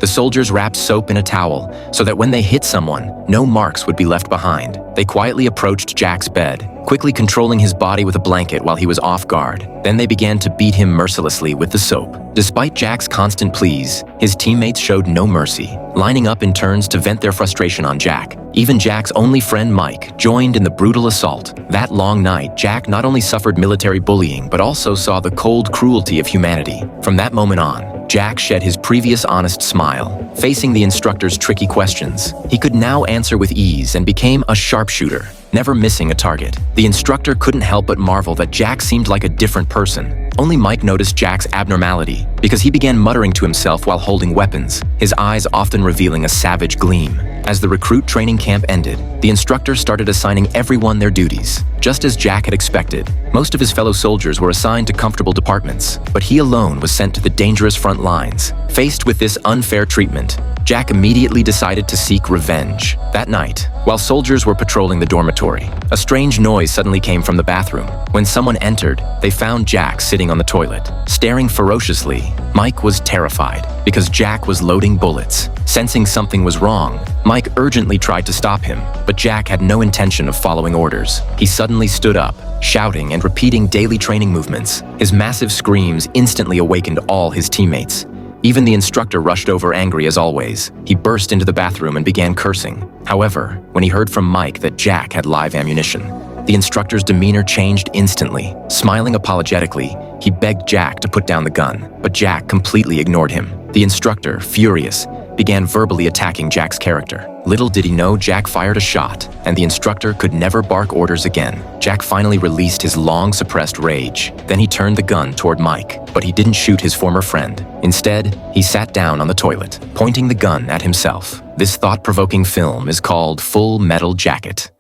The soldiers wrapped soap in a towel so that when they hit someone, no marks would be left behind. They quietly approached Jack's bed, quickly controlling his body with a blanket while he was off guard. Then they began to beat him mercilessly with the soap. Despite Jack's constant pleas, his teammates showed no mercy, lining up in turns to vent their frustration on Jack. Even Jack's only friend Mike joined in the brutal assault. That long night, Jack not only suffered military bullying but also saw the cold cruelty of humanity. From that moment on, Jack shed his previous honest smile. Facing the instructor's tricky questions, he could now answer with ease and became a sharpshooter, never missing a target. The instructor couldn't help but marvel that Jack seemed like a different person. Only Mike noticed Jack's abnormality because he began muttering to himself while holding weapons, his eyes often revealing a savage gleam. As the recruit training camp ended, the instructor started assigning everyone their duties. Just as Jack had expected, most of his fellow soldiers were assigned to comfortable departments, but he alone was sent to the dangerous front lines. Faced with this unfair treatment, Jack immediately decided to seek revenge. That night, while soldiers were patrolling the dormitory, a strange noise suddenly came from the bathroom. When someone entered, they found Jack sitting on the toilet, staring ferociously. Mike was terrified because Jack was loading bullets. Sensing something was wrong, Mike urgently tried to stop him, but Jack had no intention of following orders. He suddenly stood up, shouting and repeating daily training movements. His massive screams instantly awakened all his teammates. Even the instructor rushed over angry as always. He burst into the bathroom and began cursing. However, when he heard from Mike that Jack had live ammunition, the instructor's demeanor changed instantly. Smiling apologetically, he begged Jack to put down the gun, but Jack completely ignored him. The instructor, furious, began verbally attacking Jack's character. Little did he know Jack fired a shot, and the instructor could never bark orders again. Jack finally released his long-suppressed rage. Then he turned the gun toward Mike, but he didn't shoot his former friend. Instead, he sat down on the toilet, pointing the gun at himself. This thought-provoking film is called Full Metal Jacket.